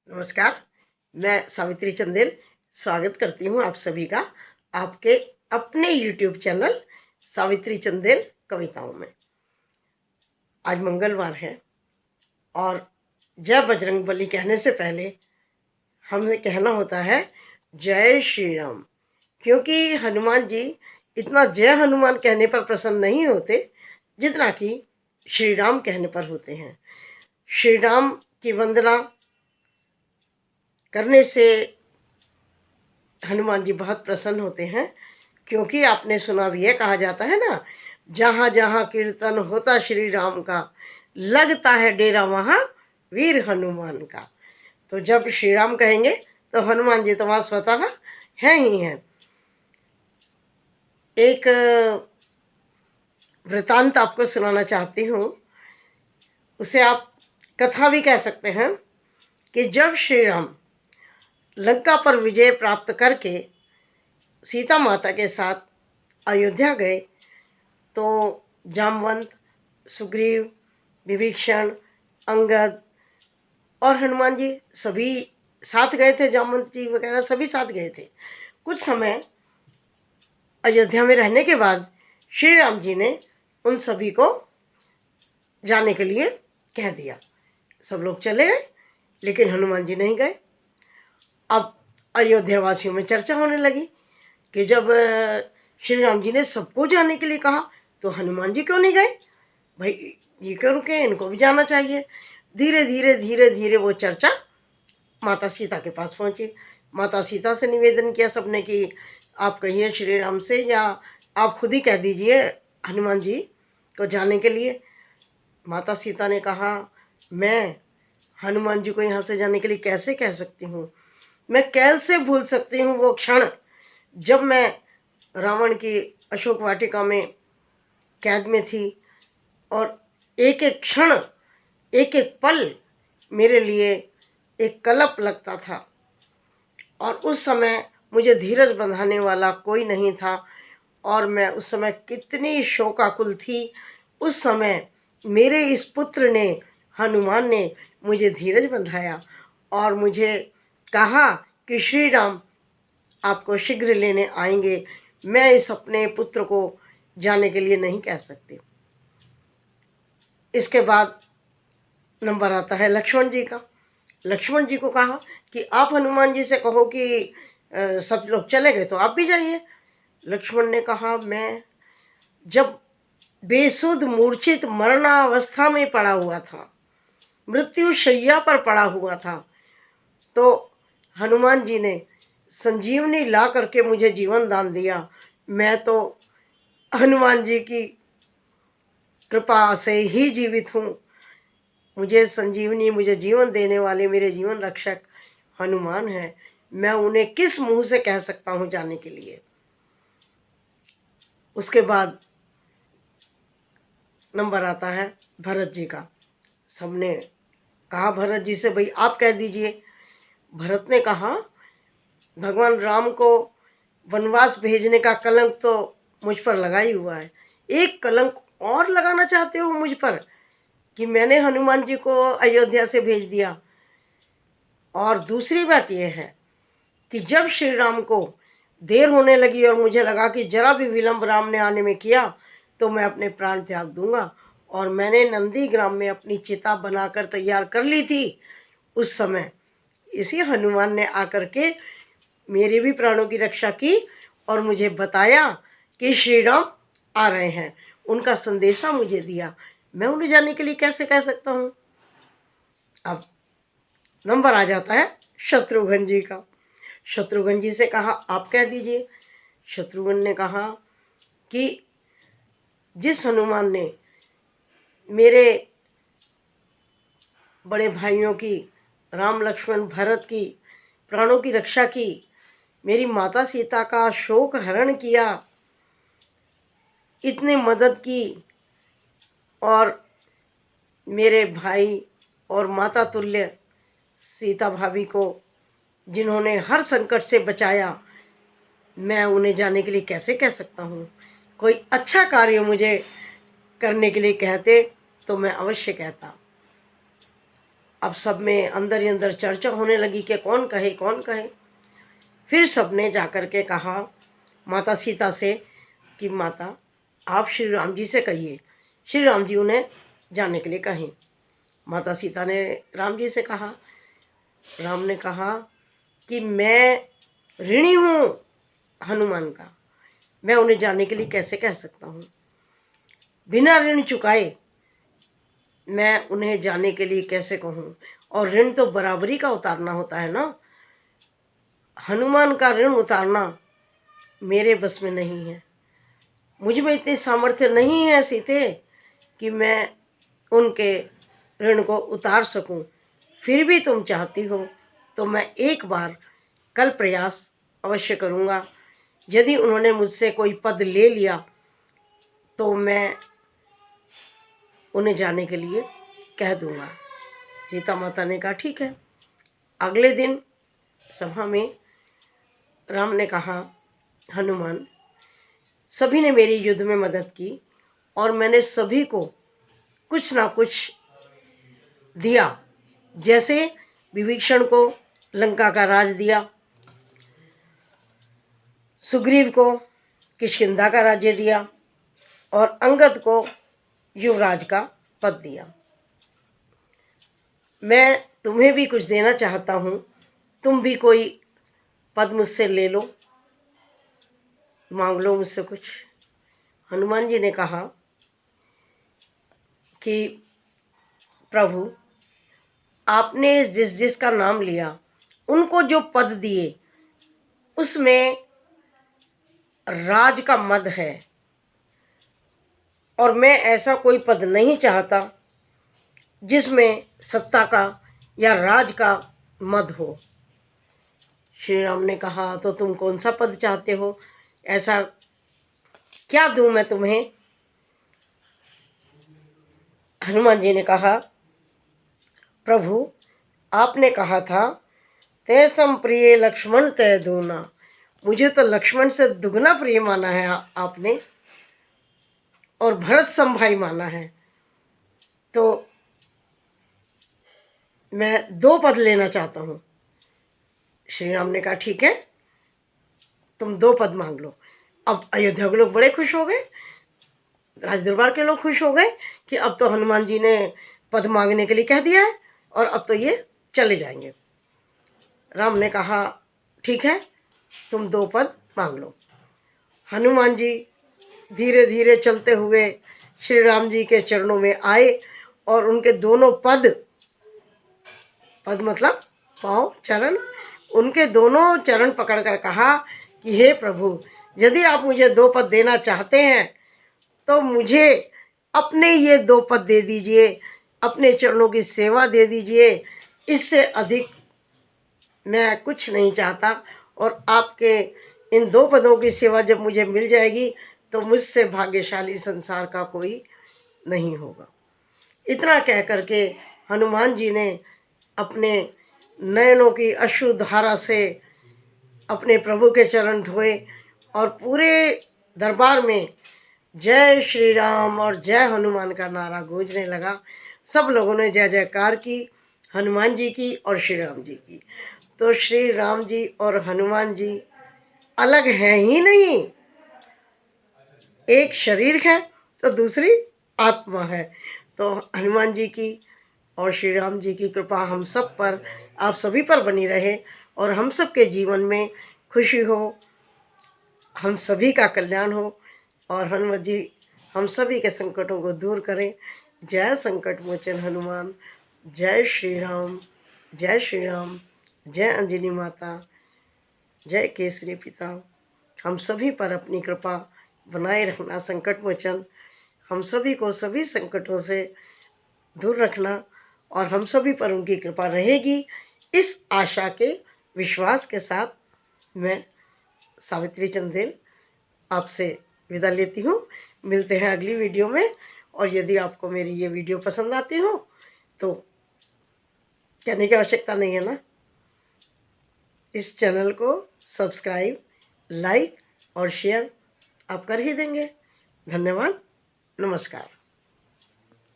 नमस्कार। मैं सावित्री चंदेल स्वागत करती हूँ आप सभी का आपके अपने YouTube चैनल सावित्री चंदेल कविताओं में। आज मंगलवार है और जय बजरंगबली कहने से पहले हमें कहना होता है जय श्री राम, क्योंकि हनुमान जी इतना जय हनुमान कहने पर प्रसन्न नहीं होते जितना कि श्री राम कहने पर होते हैं। श्री राम की वंदना करने से हनुमान जी बहुत प्रसन्न होते हैं, क्योंकि आपने सुना भी है, कहा जाता है ना, जहाँ जहाँ कीर्तन होता श्री राम का, लगता है डेरा वहाँ वीर हनुमान का। तो जब श्री राम कहेंगे तो हनुमान जी तो वहाँ स्वतः हैं ही हैं। एक वृतांत आपको सुनाना चाहती हूँ, उसे आप कथा भी कह सकते हैं, कि जब श्री राम लंका पर विजय प्राप्त करके सीता माता के साथ अयोध्या गए तो जामवंत, सुग्रीव, विभीषण, अंगद और हनुमान जी सभी साथ गए थे। जामवंत जी वगैरह सभी साथ गए थे। कुछ समय अयोध्या में रहने के बाद श्री राम जी ने उन सभी को जाने के लिए कह दिया। सब लोग चले गए, लेकिन हनुमान जी नहीं गए। अब अयोध्या वासियों में चर्चा होने लगी कि जब श्री राम जी ने सबको जाने के लिए कहा तो हनुमान जी क्यों नहीं गए? भाई ये क्यों रुके, इनको भी जाना चाहिए। धीरे धीरे धीरे धीरे वो चर्चा माता सीता के पास पहुंची। माता सीता से निवेदन किया सबने कि आप कहिए श्री राम से, या आप खुद ही कह दीजिए हनुमान जी को जाने के लिए। माता सीता ने कहा, मैं हनुमान जी को यहाँ से जाने के लिए कैसे कह सकती हूँ? मैं कैसे भूल सकती हूँ वो क्षण जब मैं रावण की अशोक वाटिका में कैद में थी और एक एक क्षण, एक एक पल मेरे लिए एक कलप लगता था, और उस समय मुझे धीरज बंधाने वाला कोई नहीं था, और मैं उस समय कितनी शोकाकुल थी। उस समय मेरे इस पुत्र ने, हनुमान ने, मुझे धीरज बंधाया और मुझे कहा कि श्री राम आपको शीघ्र लेने आएंगे। मैं इस अपने पुत्र को जाने के लिए नहीं कह सकती। इसके बाद नंबर आता है लक्ष्मण जी का। लक्ष्मण जी को कहा कि आप हनुमान जी से कहो कि सब लोग चले गए तो आप भी जाइए। लक्ष्मण ने कहा, मैं जब बेसुध मूर्छित मरणावस्था में पड़ा हुआ था, मृत्यु शैया पर पड़ा हुआ था, तो हनुमान जी ने संजीवनी ला करके मुझे जीवन दान दिया। मैं तो हनुमान जी की कृपा से ही जीवित हूँ। मुझे संजीवनी, मुझे जीवन देने वाले मेरे जीवन रक्षक हनुमान हैं। मैं उन्हें किस मुंह से कह सकता हूँ जाने के लिए? उसके बाद नंबर आता है भरत जी का। सबने कहा भरत जी से, भाई आप कह दीजिए। भरत ने कहा, भगवान राम को वनवास भेजने का कलंक तो मुझ पर लगा ही हुआ है, एक कलंक और लगाना चाहते हो मुझ पर कि मैंने हनुमान जी को अयोध्या से भेज दिया? और दूसरी बात यह है कि जब श्री राम को देर होने लगी और मुझे लगा कि जरा भी विलंब राम ने आने में किया तो मैं अपने प्राण त्याग दूंगा, और मैंने नंदीग्राम में अपनी चिता बनाकर तैयार कर ली थी। उस समय इसी हनुमान ने आकर के मेरे भी प्राणों की रक्षा की और मुझे बताया कि श्री राम आ रहे हैं, उनका संदेशा मुझे दिया। मैं उन्हें जाने के लिए कैसे कह सकता हूँ? अब नंबर आ जाता है शत्रुघ्न जी का। शत्रुघ्न जी से कहा, आप कह दीजिए। शत्रुघ्न ने कहा कि जिस हनुमान ने मेरे बड़े भाइयों की, राम लक्ष्मण भरत की प्राणों की रक्षा की, मेरी माता सीता का शोक हरण किया, इतनी मदद की, और मेरे भाई और माता तुल्य सीता भाभी को जिन्होंने हर संकट से बचाया, मैं उन्हें जाने के लिए कैसे कह सकता हूँ? कोई अच्छा कार्य मुझे करने के लिए कहते तो मैं अवश्य कहता। अब सब में अंदर ही अंदर चर्चा होने लगी कि कौन कहे कौन कहे। फिर सबने जाकर के कहा माता सीता से कि माता आप श्री राम जी से कहिए। श्री राम जी उन्हें जाने के लिए कहें। माता सीता ने राम जी से कहा। राम ने कहा कि मैं ऋणी हूँ हनुमान का, मैं उन्हें जाने के लिए कैसे कह सकता हूँ। बिना ऋण चुकाए मैं उन्हें जाने के लिए कैसे कहूँ। और ऋण तो बराबरी का उतारना होता है ना। हनुमान का ऋण उतारना मेरे बस में नहीं है। मुझ में इतनी सामर्थ्य नहीं है सीते कि मैं उनके ऋण को उतार सकूं। फिर भी तुम चाहती हो तो मैं एक बार कल प्रयास अवश्य करूंगा। यदि उन्होंने मुझसे कोई पद ले लिया तो मैं उन्हें जाने के लिए कह दूंगा। सीता माता ने कहा ठीक है। अगले दिन सभा में राम ने कहा हनुमान, सभी ने मेरी युद्ध में मदद की और मैंने सभी को कुछ ना कुछ दिया। जैसे विभीषण को लंका का राज दिया, सुग्रीव को किष्किंधा का राज्य दिया और अंगद को युवराज का पद दिया। मैं तुम्हें भी कुछ देना चाहता हूँ, तुम भी कोई पद मुझसे ले लो, मांग लो मुझसे कुछ। हनुमान जी ने कहा कि प्रभु आपने जिस जिसका नाम लिया उनको जो पद दिए उसमें राज का मद है और मैं ऐसा कोई पद नहीं चाहता जिसमें सत्ता का या राज का मद हो। श्री राम ने कहा तो तुम कौन सा पद चाहते हो, ऐसा क्या दूं मैं तुम्हें। हनुमान जी ने कहा प्रभु आपने कहा था तैसम प्रिय लक्ष्मण तय दूना, मुझे तो लक्ष्मण से दुगना प्रिय माना है आपने और भरत सम भाई माना है, तो मैं 2 पद लेना चाहता हूँ। श्री राम ने कहा ठीक है, तुम 2 पद मांग लो। अब अयोध्या के लोग बड़े खुश हो गए, राज दरबार के लोग खुश हो गए कि अब तो हनुमान जी ने पद मांगने के लिए कह दिया है और अब तो ये चले जाएंगे। राम ने कहा ठीक है, तुम 2 पद मांग लो। हनुमान जी धीरे धीरे चलते हुए श्री राम जी के चरणों में आए और उनके दोनों पद मतलब पाँव चरण, उनके दोनों चरण पकड़कर कहा कि हे प्रभु यदि आप मुझे 2 पद देना चाहते हैं तो मुझे अपने ये 2 पद दे दीजिए, अपने चरणों की सेवा दे दीजिए, इससे अधिक मैं कुछ नहीं चाहता। और आपके इन 2 पदों की सेवा जब मुझे मिल जाएगी तो मुझसे भाग्यशाली संसार का कोई नहीं होगा। इतना कह करके हनुमान जी ने अपने नयनों की अश्रु धारा से अपने प्रभु के चरण धोए और पूरे दरबार में जय श्री राम और जय हनुमान का नारा गूंजने लगा। सब लोगों ने जय जयकार की, हनुमान जी की और श्री राम जी की। तो श्री राम जी और हनुमान जी अलग हैं ही नहीं, एक शरीर है तो दूसरी आत्मा है। तो हनुमान जी की और श्री राम जी की कृपा हम सब पर, आप सभी पर बनी रहे और हम सब के जीवन में खुशी हो, हम सभी का कल्याण हो और हनुमान जी हम सभी के संकटों को दूर करें। जय संकट मोचन हनुमान, जय श्री राम, जय श्री राम, जय अंजनी माता, जय केसरी पिता। हम सभी पर अपनी कृपा बनाए रखना संकट मोचन, हम सभी को सभी संकटों से दूर रखना और हम सभी पर उनकी कृपा रहेगी, इस आशा के विश्वास के साथ मैं सावित्री चंदेल आपसे विदा लेती हूँ। मिलते हैं अगली वीडियो में। और यदि आपको मेरी ये वीडियो पसंद आती हो तो कहने की आवश्यकता नहीं है ना, इस चैनल को सब्सक्राइब, लाइक और शेयर आप कर ही देंगे। धन्यवाद, नमस्कार।